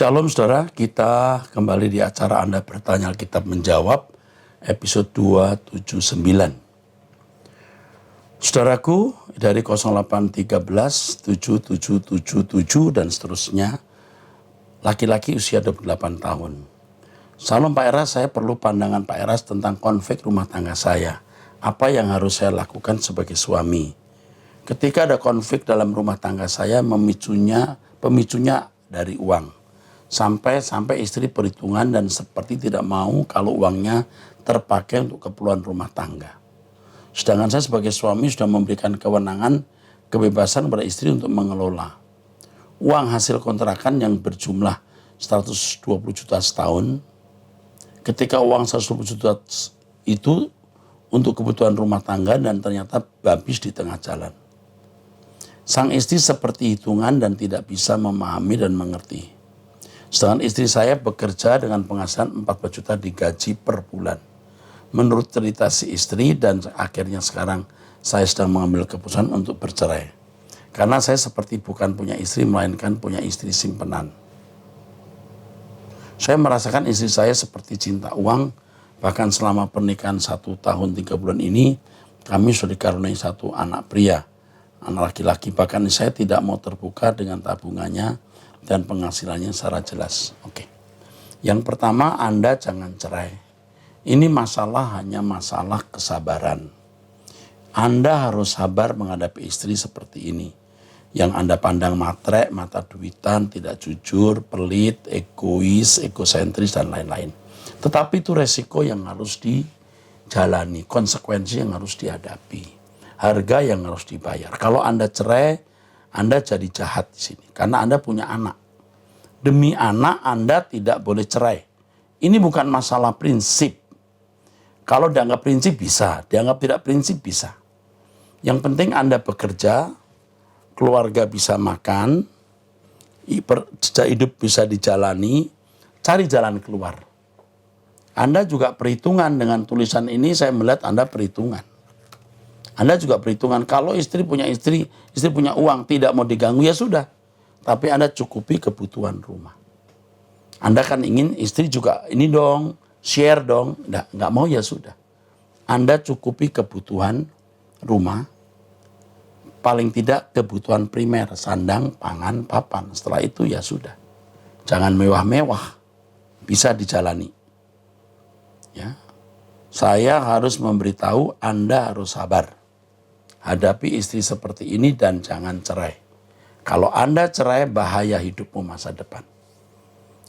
Shalom saudara, kita kembali di acara Anda Bertanya Alkitab Menjawab, episode 279. Saudaraku, dari 0813 7777 dan seterusnya, laki-laki usia 28 tahun. Salam Pak Eras, saya perlu pandangan Pak Eras tentang konflik rumah tangga saya. Apa yang harus saya lakukan sebagai suami? Ketika ada konflik dalam rumah tangga saya, pemicunya dari uang. Sampai istri perhitungan dan seperti tidak mau kalau uangnya terpakai untuk keperluan rumah tangga. Sedangkan saya sebagai suami sudah memberikan kewenangan, kebebasan kepada istri untuk mengelola. Uang hasil kontrakan yang berjumlah 120 juta setahun, ketika uang 120 juta itu untuk kebutuhan rumah tangga dan ternyata habis di tengah jalan. Sang istri seperti hitungan dan tidak bisa memahami dan mengerti. Sedangkan istri saya bekerja dengan penghasilan 14 juta digaji per bulan. Menurut cerita si istri dan akhirnya sekarang saya sedang mengambil keputusan untuk bercerai. Karena saya seperti bukan punya istri melainkan punya istri simpenan. Saya merasakan istri saya seperti cinta uang. Bahkan selama pernikahan 1 tahun 3 bulan ini kami sudah dikaruniai 1 anak pria. Anak laki-laki, bahkan saya tidak mau terbuka dengan tabungannya dan penghasilannya secara jelas. Oke. Yang pertama, Anda jangan cerai. Ini hanya masalah kesabaran. Anda harus sabar menghadapi istri seperti ini. Yang Anda pandang matre, mata duitan, tidak jujur, pelit, egois, egosentris, dan lain-lain. Tetapi itu resiko yang harus dijalani, konsekuensi yang harus dihadapi, harga yang harus dibayar. Kalau Anda cerai, Anda jadi jahat di sini karena Anda punya anak. Demi anak Anda tidak boleh cerai. Ini bukan masalah prinsip. Kalau dianggap prinsip bisa, dianggap tidak prinsip bisa. Yang penting Anda bekerja, keluarga bisa makan, hidup bisa dijalani, cari jalan keluar. Anda juga perhitungan dengan tulisan ini, saya melihat Anda perhitungan. Anda juga perhitungan, kalau istri punya uang, tidak mau diganggu, ya sudah. Tapi Anda cukupi kebutuhan rumah. Anda kan ingin istri juga, ini dong, share dong. Nggak mau, ya sudah. Anda cukupi kebutuhan rumah, paling tidak kebutuhan primer, sandang, pangan, papan. Setelah itu ya sudah. Jangan mewah-mewah, bisa dijalani. Ya, saya harus memberitahu Anda harus sabar. Hadapi istri seperti ini dan jangan cerai. Kalau Anda cerai, bahaya hidupmu masa depan.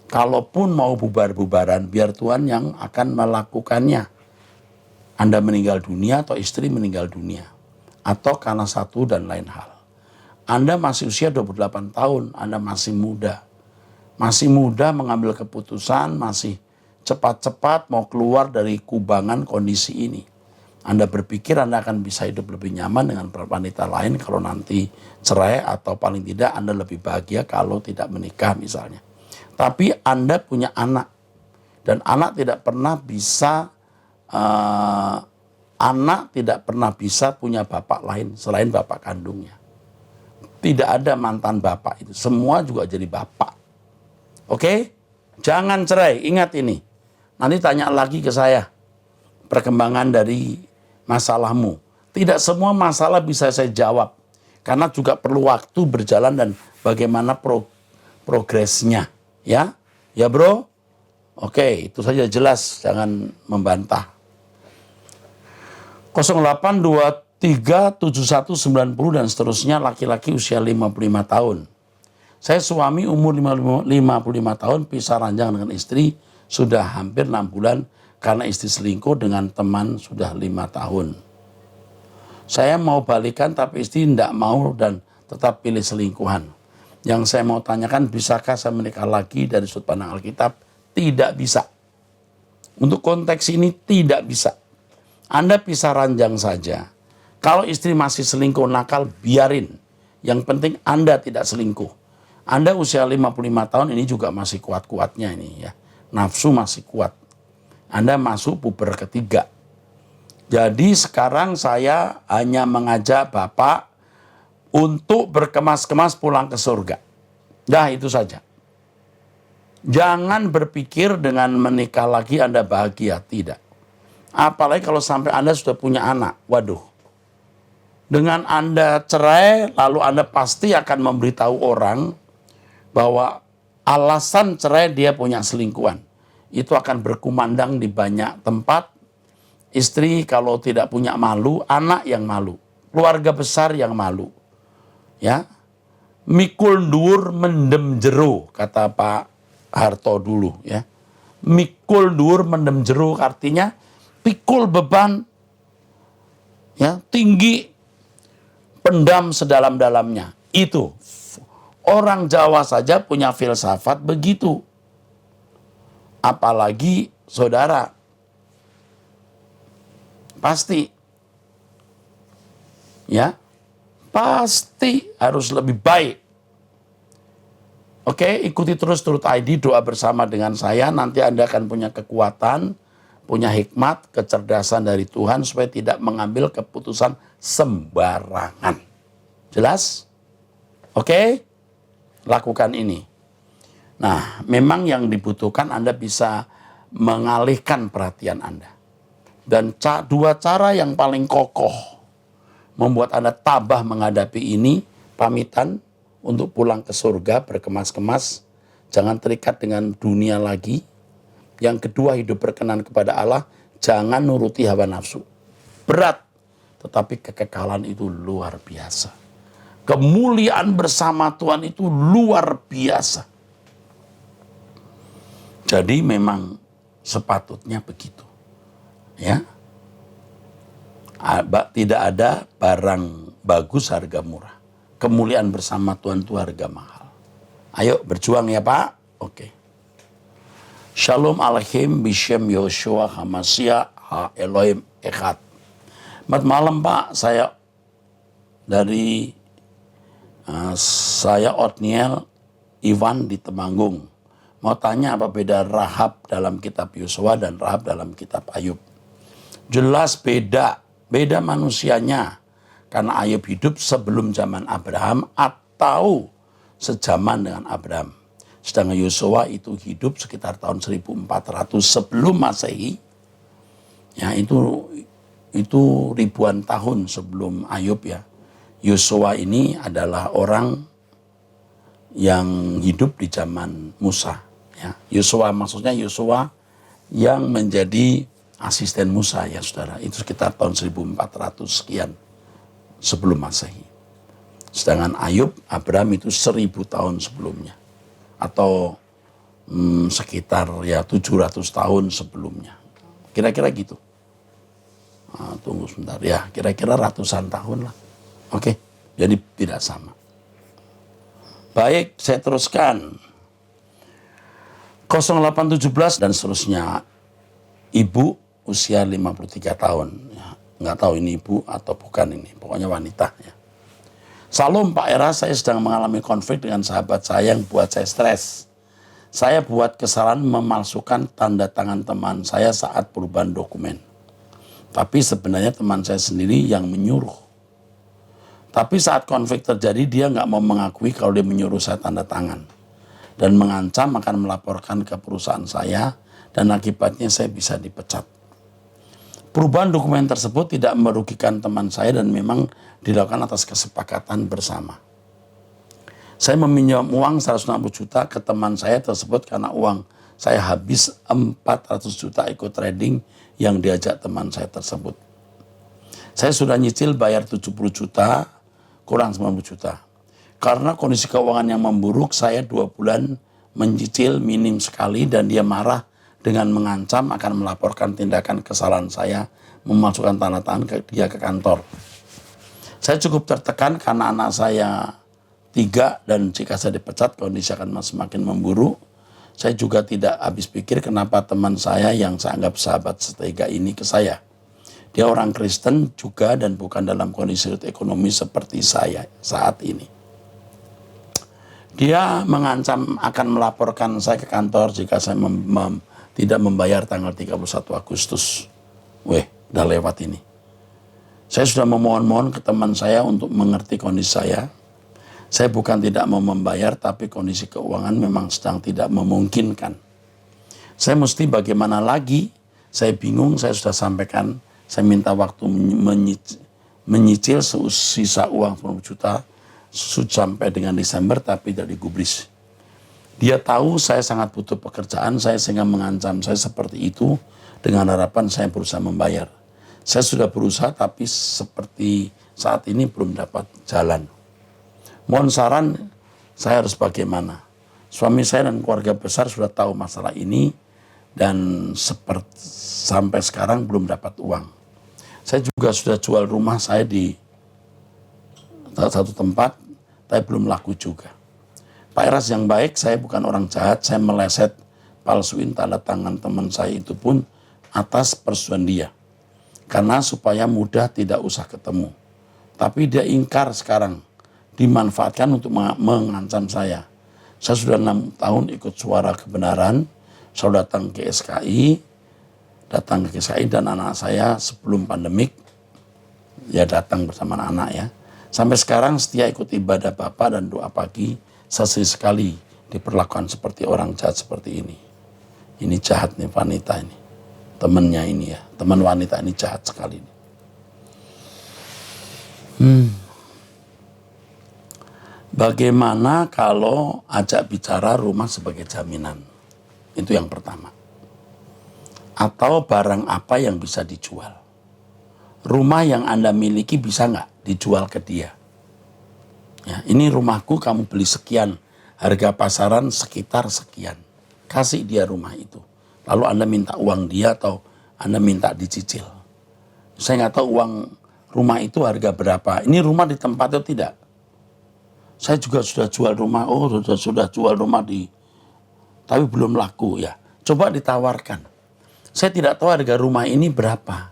Kalaupun mau bubar-bubaran, biar Tuhan yang akan melakukannya. Anda meninggal dunia atau istri meninggal dunia. Atau karena satu dan lain hal. Anda masih usia 28 tahun, Anda masih muda. Masih muda mengambil keputusan, masih cepat-cepat mau keluar dari kubangan kondisi ini. Anda berpikir Anda akan bisa hidup lebih nyaman dengan wanita lain kalau nanti cerai, atau paling tidak Anda lebih bahagia kalau tidak menikah misalnya. Tapi Anda punya anak, dan anak tidak pernah bisa punya bapak lain selain bapak kandungnya. Tidak ada mantan bapak itu, semua juga jadi bapak. Oke? Jangan cerai, ingat ini. Nanti tanya lagi ke saya perkembangan dari masalahmu. Tidak semua masalah bisa saya jawab, karena juga perlu waktu berjalan dan bagaimana progresnya. Ya bro? Oke, itu saja, jelas, jangan membantah. 08237190 dan seterusnya, laki-laki usia 55 tahun. Saya suami umur 55 tahun, pisah ranjang dengan istri sudah hampir 6 bulan karena istri selingkuh dengan teman sudah 5 tahun. Saya mau balikan tapi istri tidak mau dan tetap pilih selingkuhan. Yang saya mau tanyakan, bisakah saya menikah lagi dari sudut pandang Alkitab? Tidak bisa. Untuk konteks ini tidak bisa. Anda pisah ranjang saja. Kalau istri masih selingkuh nakal, biarin. Yang penting Anda tidak selingkuh. Anda usia 55 tahun ini juga masih kuat-kuatnya ini ya. Nafsu masih kuat. Anda masuk puber ketiga. Jadi sekarang saya hanya mengajak Bapak untuk berkemas-kemas pulang ke surga. Dah, itu saja. Jangan berpikir dengan menikah lagi Anda bahagia, tidak. Apalagi kalau sampai Anda sudah punya anak, waduh. Dengan Anda cerai, lalu Anda pasti akan memberitahu orang bahwa alasan cerai dia punya selingkuhan. Itu akan berkumandang di banyak tempat. Istri kalau tidak punya malu, anak yang malu, keluarga besar yang malu. Ya, mikul dhuwur mendem jero, kata Pak Harto dulu, ya. Mikul dhuwur mendem jero artinya pikul beban, ya, tinggi, pendam sedalam-dalamnya. Itu orang Jawa saja punya filsafat begitu. Apalagi saudara. Pasti. Ya. Pasti harus lebih baik. Oke, ikuti terus Truth ID, doa bersama dengan saya. Nanti Anda akan punya kekuatan, punya hikmat, kecerdasan dari Tuhan supaya tidak mengambil keputusan sembarangan. Jelas? Oke? Lakukan ini. Nah, memang yang dibutuhkan Anda bisa mengalihkan perhatian Anda. Dan dua cara yang paling kokoh membuat Anda tabah menghadapi ini, pamitan untuk pulang ke surga berkemas-kemas, jangan terikat dengan dunia lagi. Yang kedua, hidup berkenan kepada Allah, jangan nuruti hawa nafsu. Berat, tetapi kekekalan itu luar biasa. Kemuliaan bersama Tuhan itu luar biasa. Jadi memang sepatutnya begitu. Ya. Tidak ada barang bagus harga murah. Kemuliaan bersama Tuhan itu harga mahal. Ayo berjuang ya Pak. Oke. Shalom Aleichem Bishem Yoshua Hamasya Ha Elohim Echad. Selamat malam Pak. Saya Otniel Iwan di Temanggung. Mau tanya apa beda Rahab dalam kitab Yosua dan Rahab dalam kitab Ayub. Jelas beda manusianya. Karena Ayub hidup sebelum zaman Abraham atau sejaman dengan Abraham. Sedangkan Yosua itu hidup sekitar tahun 1400 sebelum Masehi. Ya, itu ribuan tahun sebelum Ayub ya. Yosua ini adalah orang yang hidup di zaman Musa. Ya. Yosua maksudnya Yosua yang menjadi asisten Musa ya saudara. Itu sekitar tahun 1400 sekian sebelum Masehi. Sedangkan Ayub, Abraham itu 1000 tahun sebelumnya. Atau sekitar ya 700 tahun sebelumnya. Kira-kira gitu. Nah, tunggu sebentar ya, kira-kira ratusan tahun lah. Oke, jadi tidak sama. Baik, saya teruskan. 0817 dan seterusnya. Ibu usia 53 tahun. Ya, nggak tahu ini ibu atau bukan ini. Pokoknya wanita. Ya. Salam Pak Era, saya sedang mengalami konflik dengan sahabat saya yang buat saya stres. Saya buat kesalahan memalsukan tanda tangan teman saya saat perubahan dokumen. Tapi sebenarnya teman saya sendiri yang menyuruh. Tapi saat konflik terjadi dia nggak mau mengakui kalau dia menyuruh saya tanda tangan. Dan mengancam akan melaporkan ke perusahaan saya dan akibatnya saya bisa dipecat. Perubahan dokumen tersebut tidak merugikan teman saya dan memang dilakukan atas kesepakatan bersama. Saya meminjam uang 160 juta ke teman saya tersebut karena uang saya habis 400 juta ikut trading yang diajak teman saya tersebut. Saya sudah nyicil bayar 70 juta, kurang 90 juta. Karena kondisi keuangan yang memburuk, saya 2 bulan mencicil minim sekali dan dia marah dengan mengancam akan melaporkan tindakan kesalahan saya memasukkan tanda tangan dia ke kantor. Saya cukup tertekan karena anak saya 3 dan jika saya dipecat kondisi akan semakin memburuk. Saya juga tidak habis pikir kenapa teman saya yang saya anggap sahabat setega ini ke saya. Dia orang Kristen juga dan bukan dalam kondisi ekonomi seperti saya saat ini. Dia mengancam akan melaporkan saya ke kantor jika saya tidak membayar tanggal 31 Agustus. Udah lewat ini. Saya sudah memohon-mohon ke teman saya untuk mengerti kondisi saya. Saya bukan tidak mau membayar, tapi kondisi keuangan memang sedang tidak memungkinkan. Saya mesti bagaimana lagi? Saya bingung, saya sudah sampaikan, saya minta waktu menyicil sisa uang 10 juta sampai dengan Desember, tapi tidak digubris. Dia tahu saya sangat butuh pekerjaan, saya sehingga mengancam saya seperti itu, dengan harapan saya berusaha membayar. Saya sudah berusaha, tapi seperti saat ini belum dapat jalan. Mohon saran, saya harus bagaimana? Suami saya dan keluarga besar sudah tahu masalah ini, dan sampai sekarang belum dapat uang. Saya juga sudah jual rumah saya di satu tempat, tapi belum laku juga. Pak Eras yang baik, saya bukan orang jahat, saya meleset palsuin tanda tangan teman saya itu pun atas persetujuan dia. Karena supaya mudah tidak usah ketemu. Tapi dia ingkar sekarang, dimanfaatkan untuk mengancam saya. Saya sudah 6 tahun ikut suara kebenaran, saya datang ke GSKI dan anak saya sebelum pandemik, ya datang bersama anak ya. Sampai sekarang setia ikut ibadah Bapak dan doa pagi, sesering sekali diperlakukan seperti orang jahat seperti ini. Ini jahat nih wanita ini, temannya ini ya, teman wanita ini jahat sekali. Bagaimana kalau ajak bicara rumah sebagai jaminan? Itu yang pertama. Atau barang apa yang bisa dijual? Rumah yang Anda miliki bisa nggak dijual ke dia? Ya, ini rumahku, kamu beli sekian, harga pasaran sekitar sekian. Kasih dia rumah itu. Lalu Anda minta uang dia atau Anda minta dicicil. Saya nggak tahu uang rumah itu harga berapa. Ini rumah di tempat itu tidak. Saya juga sudah jual rumah, sudah jual rumah tapi belum laku ya. Coba ditawarkan. Saya tidak tahu harga rumah ini berapa.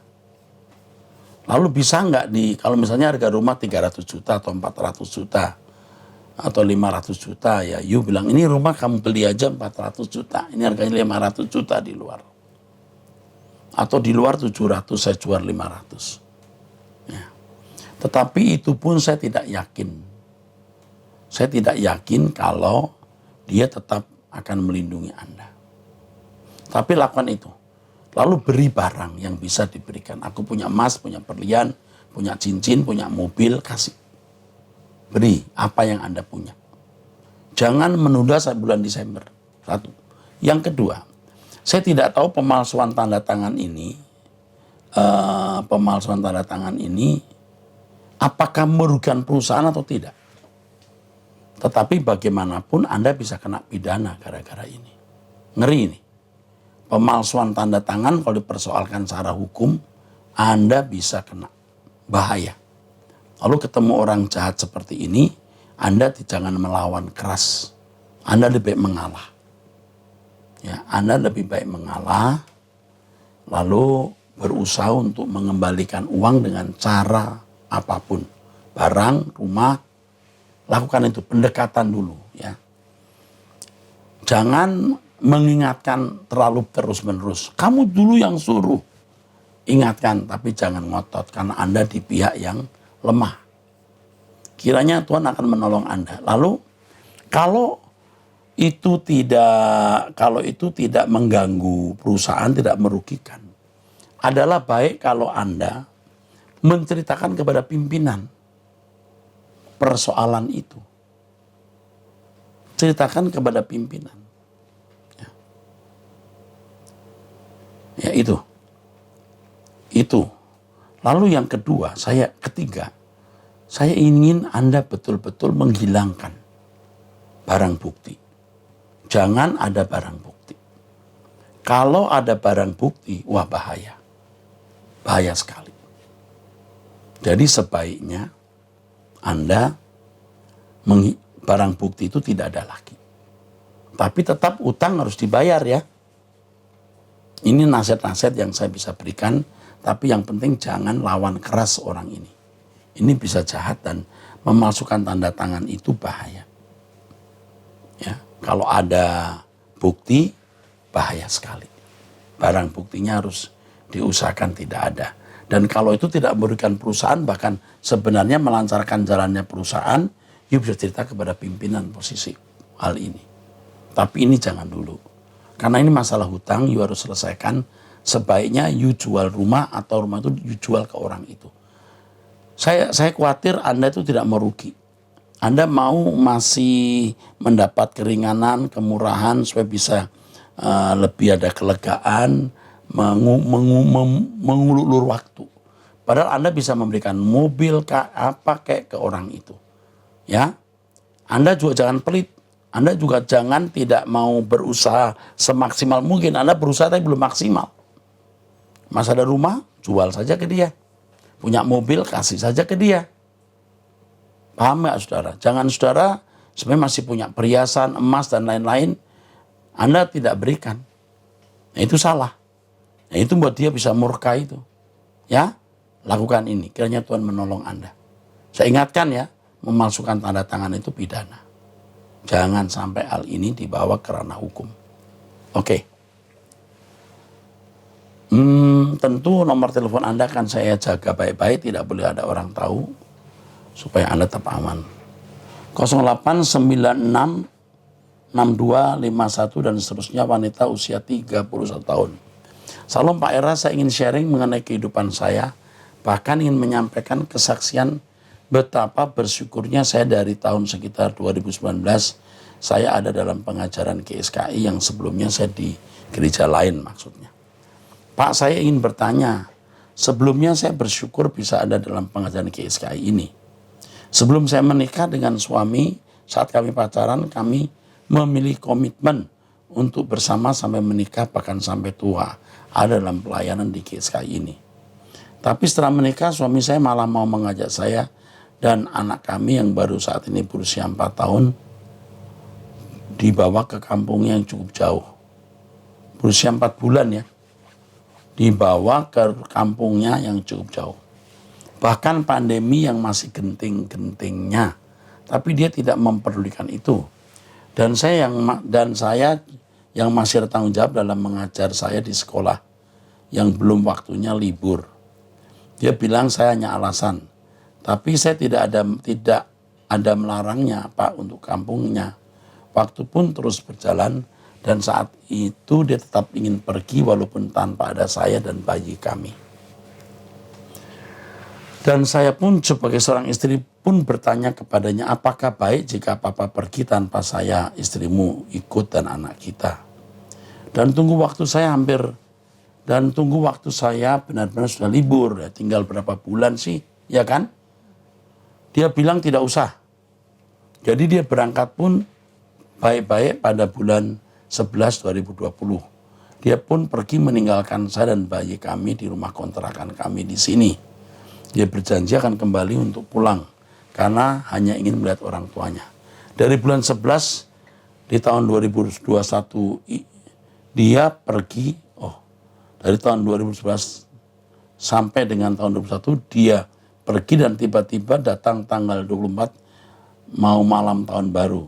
Lalu bisa nggak kalau misalnya harga rumah 300 juta atau 400 juta atau 500 juta ya, you bilang ini rumah kamu beli aja 400 juta, ini harganya 500 juta di luar. Atau di luar 700, saya jual 500. Ya. Tetapi itu pun saya tidak yakin. Saya tidak yakin kalau dia tetap akan melindungi Anda. Tapi lakukan itu. Lalu beri barang yang bisa diberikan. Aku punya emas, punya berlian, punya cincin, punya mobil, kasih. Beri apa yang Anda punya. Jangan menunda sampai bulan Desember. Satu. Yang kedua, saya tidak tahu pemalsuan tanda tangan ini, apakah merugikan perusahaan atau tidak. Tetapi bagaimanapun Anda bisa kena pidana gara-gara ini. Ngeri ini. Pemalsuan tanda tangan kalau dipersoalkan secara hukum, Anda bisa kena. Bahaya. Lalu ketemu orang jahat seperti ini, Anda jangan melawan keras. Anda lebih baik mengalah. Ya, Anda lebih baik mengalah, lalu berusaha untuk mengembalikan uang dengan cara apapun. Barang, rumah, lakukan itu, pendekatan dulu ya. Jangan mengingatkan terlalu terus-menerus. Kamu dulu yang suruh. Ingatkan, tapi jangan ngotot karena Anda di pihak yang lemah. Kiranya Tuhan akan menolong Anda. Lalu kalau itu tidak mengganggu perusahaan, tidak merugikan, adalah baik kalau Anda menceritakan kepada pimpinan persoalan itu. Ceritakan kepada pimpinan. Ya itu. Lalu yang ketiga, saya ingin Anda betul-betul menghilangkan barang bukti. Jangan ada barang bukti. Kalau ada barang bukti, wah bahaya. Bahaya sekali. Jadi sebaiknya Anda barang bukti itu tidak ada lagi. Tapi tetap utang harus dibayar ya. Ini nasihat-nasihat yang saya bisa berikan, tapi yang penting jangan lawan keras orang ini. Ini bisa jahat dan memasukkan tanda tangan itu bahaya. Ya, kalau ada bukti bahaya sekali. Barang buktinya harus diusahakan tidak ada. Dan kalau itu tidak memberikan perusahaan, bahkan sebenarnya melancarkan jalannya perusahaan, you bisa cerita kepada pimpinan posisi hal ini. Tapi ini jangan dulu. Karena ini masalah hutang, you harus selesaikan. Sebaiknya you jual rumah atau rumah itu you jual ke orang itu. Saya khawatir Anda itu tidak merugi. Anda mau masih mendapat keringanan, kemurahan supaya bisa lebih ada kelegaan, mengulur waktu. Padahal Anda bisa memberikan mobil apa kayak ke orang itu. Ya, Anda juga jangan pelit. Anda juga jangan tidak mau berusaha semaksimal mungkin. Anda berusaha tapi belum maksimal. Mas ada rumah, jual saja ke dia. Punya mobil, kasih saja ke dia. Paham nggak saudara? Jangan saudara sebenarnya masih punya perhiasan, emas dan lain-lain, Anda tidak berikan. Nah, itu salah. Nah, itu buat dia bisa murka itu. Ya, lakukan ini. Kiranya Tuhan menolong Anda. Saya ingatkan ya, memalsukan tanda tangan itu pidana. Jangan sampai hal ini dibawa ke ranah hukum. Oke. Tentu nomor telepon Anda akan saya jaga baik-baik, tidak boleh ada orang tahu, supaya Anda tetap aman. 0896 6251 dan seterusnya, wanita usia 31 tahun. Salam Pak Era, saya ingin sharing mengenai kehidupan saya, bahkan ingin menyampaikan kesaksian betapa bersyukurnya saya dari tahun sekitar 2019 saya ada dalam pengajaran GSKI yang sebelumnya saya di gereja lain maksudnya. Pak, saya ingin bertanya, sebelumnya saya bersyukur bisa ada dalam pengajaran GSKI ini. Sebelum saya menikah dengan suami, saat kami pacaran, kami memilih komitmen untuk bersama sampai menikah bahkan sampai tua ada dalam pelayanan di GSKI ini. Tapi setelah menikah, suami saya malah mau mengajak saya dan anak kami yang baru saat ini berusia 4 tahun dibawa ke kampung yang cukup jauh. Berusia 4 bulan ya. Dibawa ke kampungnya yang cukup jauh. Bahkan pandemi yang masih genting-gentingnya. Tapi dia tidak memperdulikan itu. Dan saya yang masih bertanggung jawab dalam mengajar saya di sekolah yang belum waktunya libur. Dia bilang saya hanya alasan. Tapi saya tidak ada melarangnya Pak untuk kampungnya. Waktu pun terus berjalan dan saat itu dia tetap ingin pergi walaupun tanpa ada saya dan bayi kami. Dan saya pun sebagai seorang istri pun bertanya kepadanya, apakah baik jika papa pergi tanpa saya, istrimu ikut dan anak kita. Dan tunggu waktu saya benar-benar sudah libur, ya, tinggal berapa bulan sih, ya kan? Dia bilang tidak usah. Jadi dia berangkat pun baik-baik pada bulan 11 2020. Dia pun pergi meninggalkan saya dan bayi kami di rumah kontrakan kami di sini. Dia berjanji akan kembali untuk pulang karena hanya ingin melihat orang tuanya. Dari bulan 11 di tahun 2021 dia pergi, dari tahun 2011 sampai dengan tahun 2021 dia pergi dan tiba-tiba datang tanggal 24 mau malam tahun baru.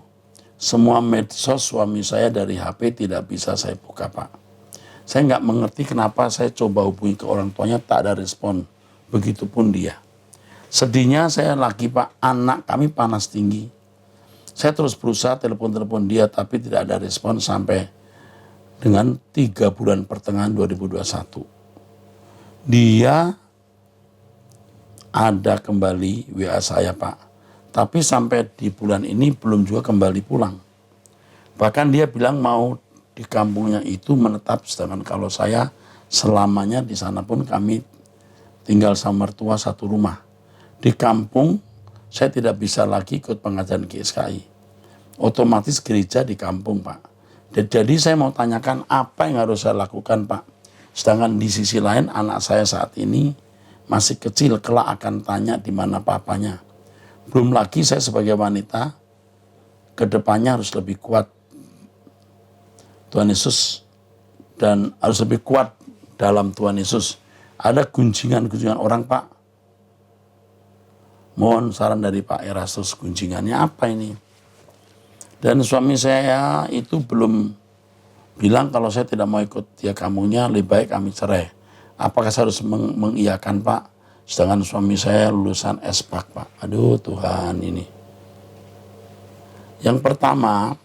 Semua medsos suami saya dari HP tidak bisa saya buka Pak. Saya nggak mengerti kenapa saya coba hubungi ke orang tuanya tak ada respon. Begitupun dia. Sedihnya saya lagi Pak, anak kami panas tinggi. Saya terus berusaha telepon-telepon dia tapi tidak ada respon sampai dengan 3 bulan pertengahan 2021. Dia ada kembali WA saya Pak. Tapi sampai di bulan ini belum juga kembali pulang. Bahkan dia bilang mau di kampungnya itu menetap, sedangkan kalau saya selamanya di sana pun kami tinggal sama mertua satu rumah. Di kampung saya tidak bisa lagi ikut pengajaran GSKI. Otomatis gereja di kampung Pak. Jadi saya mau tanyakan apa yang harus saya lakukan Pak. Sedangkan di sisi lain anak saya saat ini masih kecil, kelak akan tanya di mana papanya. Belum lagi saya sebagai wanita kedepannya harus lebih kuat. Tuhan Yesus dan harus lebih kuat dalam Tuhan Yesus. Ada gunjingan-gunjingan orang Pak. Mohon saran dari Pak Erastus, gunjingannya apa ini? Dan suami saya itu belum bilang kalau saya tidak mau ikut dia kamunya, lebih baik kami cerai. Apakah saya harus mengiyakan Pak? Sedangkan suami saya lulusan SPAK Pak. Aduh Tuhan ini. Yang pertama,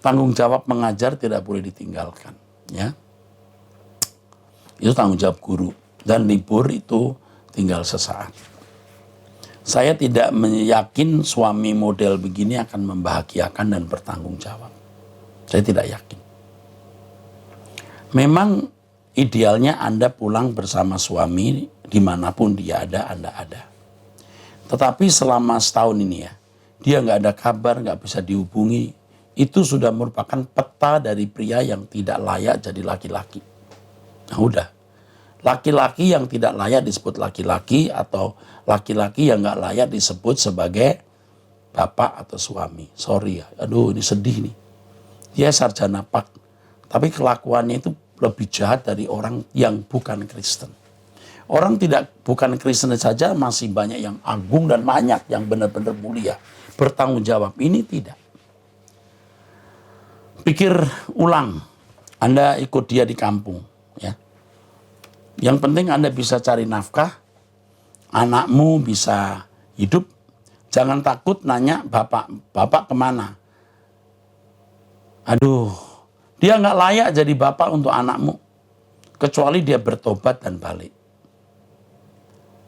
tanggung jawab mengajar tidak boleh ditinggalkan. Ya, itu tanggung jawab guru. Dan libur itu tinggal sesaat. Saya tidak yakin suami model begini akan membahagiakan dan bertanggung jawab. Saya tidak yakin. Memang idealnya Anda pulang bersama suami dimanapun dia ada, Anda ada. Tetapi selama setahun ini ya, dia nggak ada kabar, nggak bisa dihubungi, itu sudah merupakan peta dari pria yang tidak layak jadi laki-laki. Nah udah, laki-laki yang tidak layak disebut laki-laki atau laki-laki yang nggak layak disebut sebagai bapak atau suami. Sorry ya, aduh ini sedih nih. Dia sarjana PAK, tapi kelakuannya itu lebih jahat dari orang yang bukan Kristen. Orang bukan Kristen saja masih banyak yang agung dan banyak yang benar-benar mulia. Bertanggung jawab, ini tidak. Pikir ulang, Anda ikut dia di kampung. Ya. Yang penting Anda bisa cari nafkah, anakmu bisa hidup. Jangan takut nanya, bapak kemana? Aduh, dia nggak layak jadi bapak untuk anakmu. Kecuali dia bertobat dan balik.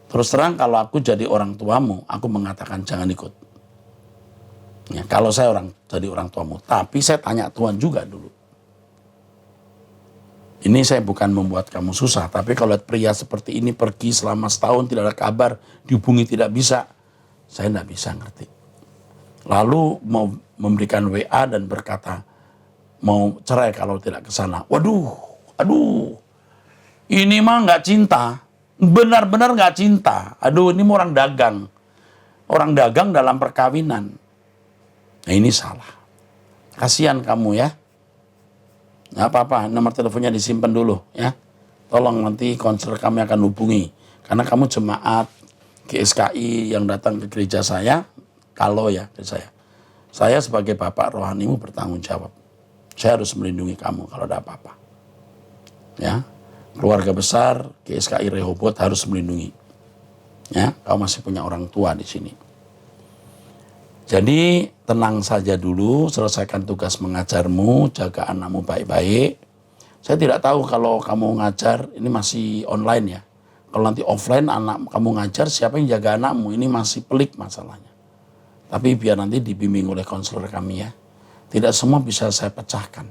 Terus terang kalau aku jadi orang tuamu, aku mengatakan jangan ikut. Ya, kalau saya jadi orang tuamu, tapi saya tanya Tuhan juga dulu. Ini saya bukan membuat kamu susah, tapi kalau pria seperti ini pergi selama setahun tidak ada kabar, dihubungi tidak bisa, saya tidak bisa ngerti. Lalu mau memberikan WA dan berkata mau cerai kalau tidak ke sana. Aduh, ini mah nggak cinta, benar-benar nggak cinta. Aduh, ini mau orang dagang dalam perkawinan. Nah ini salah. Kasihan kamu ya. Nggak apa-apa, nomor teleponnya disimpan dulu ya. Tolong nanti konselor kami akan hubungi. Karena kamu jemaat GSKI yang datang ke gereja saya, kalau ya ke saya sebagai bapak rohanimu bertanggung jawab. Saya harus melindungi kamu kalau ada apa-apa. Ya, keluarga besar GSKI Rehoboth harus melindungi. Ya, kamu masih punya orang tua di sini. Jadi tenang saja dulu, selesaikan tugas mengajarmu, jaga anakmu baik-baik. Saya tidak tahu kalau kamu ngajar, ini masih online ya. Kalau nanti offline anak kamu ngajar, siapa yang jaga anakmu? Ini masih pelik masalahnya. Tapi biar nanti dibimbing oleh konselor kami ya. Tidak semua bisa saya pecahkan.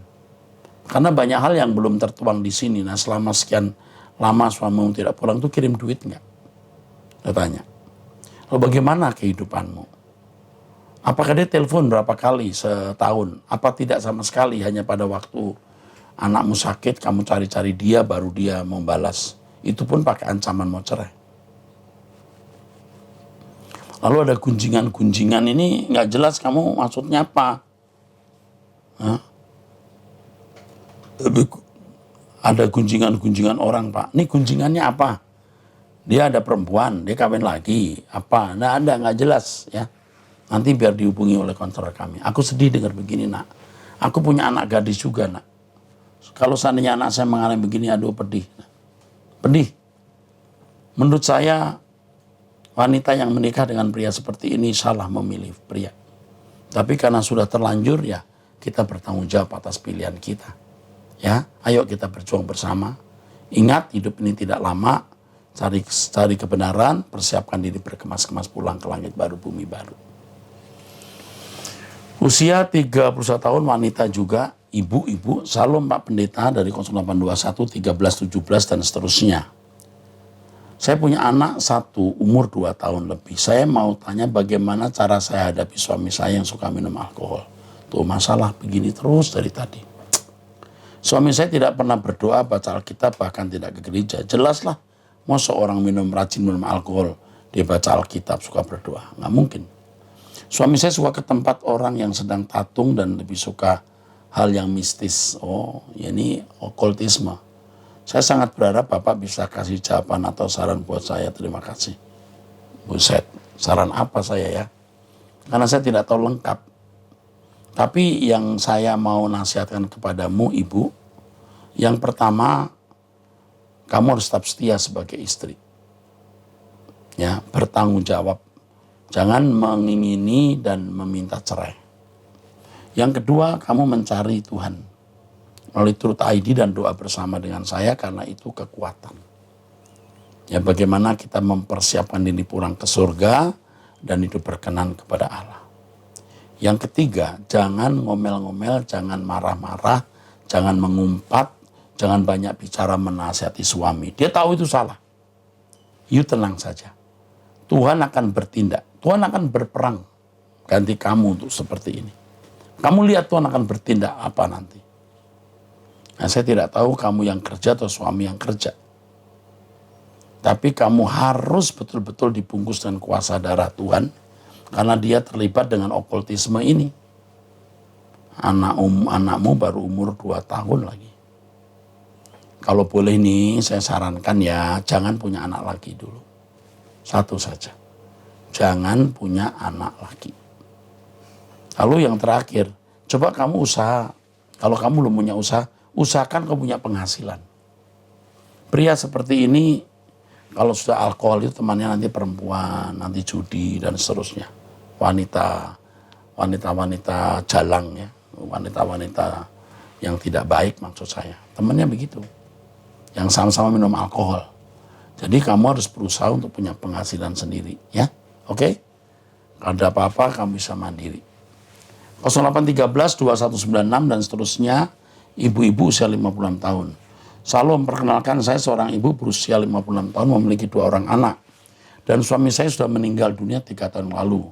Karena banyak hal yang belum tertuang di sini. Nah selama sekian lama suamimu tidak pulang tuh kirim duit nggak? Saya tanya. Lalu bagaimana kehidupanmu? Apakah dia telepon berapa kali setahun? Apa tidak sama sekali hanya pada waktu anakmu sakit, kamu cari-cari dia baru dia membalas. Itu pun pakai ancaman mau cerai. Lalu ada gunjingan-gunjingan ini nggak jelas kamu maksudnya apa? Hah? Ada gunjingan-gunjingan orang Pak. Ini gunjingannya apa? Dia ada perempuan, dia kawin lagi. Apa? Nah ada nggak jelas ya. Nanti biar dihubungi oleh konselor kami. Aku sedih dengar begini nak. Aku punya anak gadis juga nak. Kalau seandainya anak saya mengalami begini, aduh pedih. Pedih. Menurut saya wanita yang menikah dengan pria seperti ini salah memilih pria. Tapi karena sudah terlanjur ya kita bertanggung jawab atas pilihan kita. Ya, ayo kita berjuang bersama. Ingat hidup ini tidak lama. Cari kebenaran, persiapkan diri berkemas-kemas pulang ke langit baru, bumi baru. Usia 31 tahun wanita juga, ibu-ibu, Salom Pak Pendeta dari 0821, 13, 17 dan seterusnya. Saya punya anak satu, umur 2 tahun lebih. Saya mau tanya bagaimana cara saya hadapi suami saya yang suka minum alkohol. Tuh masalah begini terus dari tadi. Suami saya tidak pernah berdoa, baca Alkitab, bahkan tidak ke gereja. Jelaslah, mau seorang rajin minum alkohol, dia baca Alkitab, suka berdoa. Nggak mungkin. Suami saya suka ke tempat orang yang sedang tatung dan lebih suka hal yang mistis. Oh, ini okultisme. Saya sangat berharap Bapak bisa kasih jawaban atau saran buat saya. Terima kasih. Buset, saran apa saya ya? Karena saya tidak tahu lengkap. Tapi yang saya mau nasihatkan kepadamu, Ibu, yang pertama, kamu harus tetap setia sebagai istri. Ya, bertanggung jawab. Jangan mengingini dan meminta cerai. Yang kedua, kamu mencari Tuhan melalui Truth ID dan doa bersama dengan saya, karena itu kekuatan. Ya, bagaimana kita mempersiapkan diri pulang ke surga dan hidup berkenan kepada Allah. Yang ketiga, jangan ngomel-ngomel, jangan marah-marah, jangan mengumpat, jangan banyak bicara menasihati suami. Dia tahu itu salah. You tenang saja. Tuhan akan bertindak. Tuhan akan berperang ganti kamu untuk seperti ini. Kamu lihat Tuhan akan bertindak apa nanti. Nah, saya tidak tahu kamu yang kerja atau suami yang kerja. Tapi kamu harus betul-betul dibungkus dengan kuasa darah Tuhan, karena dia terlibat dengan okultisme ini. Anakmu baru umur 2 tahun lagi. Kalau boleh nih, saya sarankan ya, jangan punya anak lagi dulu. Satu saja. Jangan punya anak lagi. Lalu yang terakhir, coba kamu usaha. Kalau kamu belum punya usaha, usahakan kamu punya penghasilan. Pria seperti ini, kalau sudah alkohol itu temannya nanti perempuan, nanti judi dan seterusnya. Wanita-wanita jalang ya, wanita-wanita yang tidak baik maksud saya. Temannya begitu, yang sama-sama minum alkohol. Jadi kamu harus berusaha untuk punya penghasilan sendiri ya, oke? Kalau ada apa-apa kamu bisa mandiri. 0813 2196 dan seterusnya, ibu-ibu usia 56 tahun. Selalu memperkenalkan, saya seorang ibu berusia 56 tahun memiliki 2 orang anak. Dan suami saya sudah meninggal dunia 3 tahun lalu.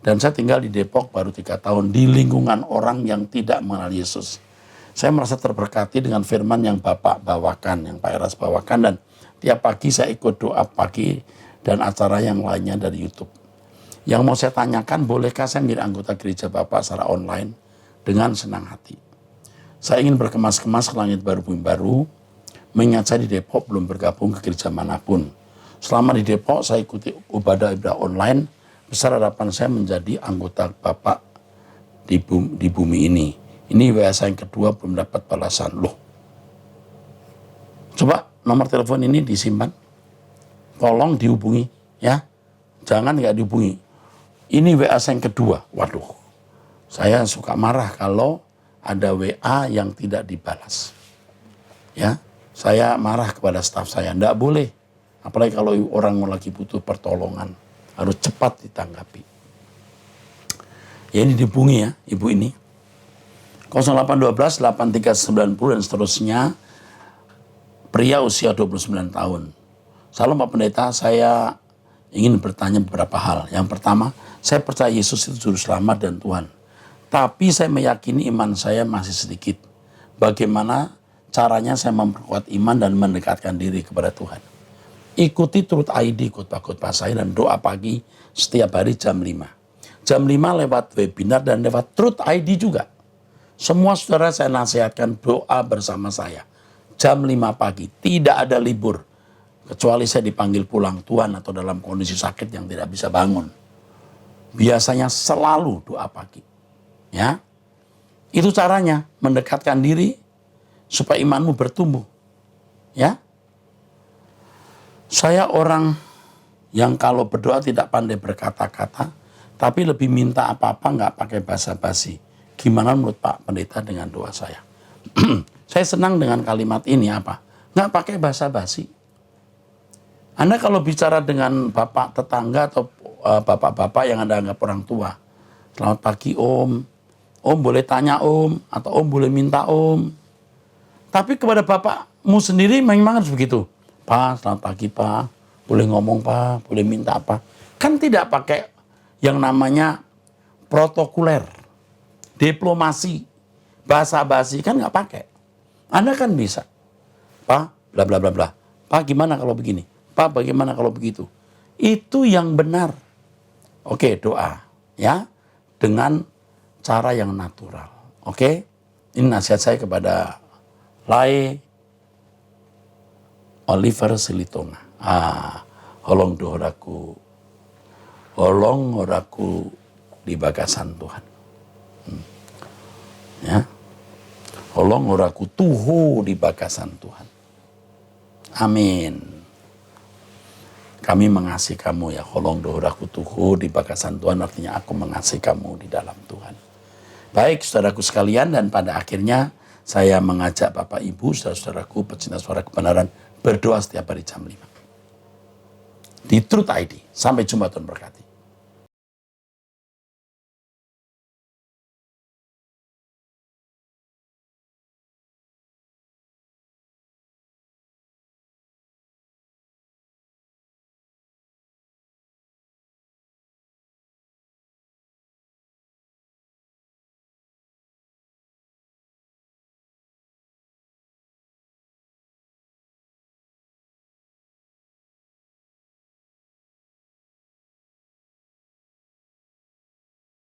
Dan saya tinggal di Depok baru 3 tahun di lingkungan orang yang tidak mengenal Yesus. Saya merasa terberkati dengan firman yang Bapak bawakan, yang Pak Eras bawakan. Dan tiap pagi saya ikut doa pagi dan acara yang lainnya dari YouTube. Yang mau saya tanyakan, bolehkah saya menjadi anggota gereja Bapak secara online? Dengan senang hati. Saya ingin berkemas-kemas ke langit baru bumi baru. Mengingat saya di Depok belum bergabung ke gereja manapun. Selama di Depok saya ikuti ibadah online. Besar harapan saya menjadi anggota Bapak di bumi ini. Ini WA saya yang kedua belum dapat balasan. Loh. Coba nomor telepon ini disimpan. Tolong dihubungi ya. Jangan nggak dihubungi. Ini WA saya yang kedua. Waduh. Saya suka marah kalau ada WA yang tidak dibalas. Ya. Saya marah kepada staf saya, enggak boleh. Apalagi kalau orang lagi butuh pertolongan, harus cepat ditanggapi. Ya, ini dihubungi ya, ibu ini. 0812 8390 dan seterusnya, pria usia 29 tahun. Salam Pak Pendeta, saya ingin bertanya beberapa hal. Yang pertama, saya percaya Yesus itu juru selamat dan Tuhan. Tapi saya meyakini iman saya masih sedikit. Bagaimana caranya saya memperkuat iman dan mendekatkan diri kepada Tuhan? Ikuti Truth ID khotbah-khotbah saya dan doa pagi setiap hari jam 5. Jam 5 lewat webinar dan lewat Truth ID juga. Semua saudara saya nasihatkan doa bersama saya. Jam 5 pagi, tidak ada libur. Kecuali saya dipanggil pulang Tuhan atau dalam kondisi sakit yang tidak bisa bangun. Biasanya selalu doa pagi. Ya, itu caranya mendekatkan diri supaya imanmu bertumbuh. Ya. Saya orang yang kalau berdoa tidak pandai berkata-kata, tapi lebih minta apa-apa nggak pakai basa-basi. Gimana menurut Pak Pendeta dengan doa saya? Saya senang dengan kalimat ini apa? Nggak pakai basa-basi. Anda kalau bicara dengan bapak tetangga atau bapak-bapak yang Anda anggap orang tua, selamat pagi Om, Om boleh tanya Om, atau Om boleh minta Om. Tapi kepada bapakmu sendiri memang harus begitu. Pak, selamat pagi Pak, boleh ngomong Pak, boleh minta apa. Kan tidak pakai yang namanya protokoler, diplomasi, basa-basi, kan nggak pakai. Anda kan bisa. Pak, bla bla bla bla. Pak, gimana kalau begini? Pak, bagaimana kalau begitu? Itu yang benar. Oke, doa. Ya, dengan cara yang natural. Oke, ini nasihat saya kepada Lai Oliver Silitonga. Holong oraku di bagasan Tuhan. Ya, holong oraku tuhu di bagasan Tuhan. Amin. Kami mengasihi kamu ya, holong oraku tuhu di bagasan Tuhan, artinya aku mengasihi kamu di dalam Tuhan. Baik saudaraku sekalian, dan pada akhirnya saya mengajak Bapak Ibu, saudara-saudaraku pecinta suara kebenaran berdoa setiap hari jam 5. Di Truth ID. Sampai jumpa, Tuhan berkati.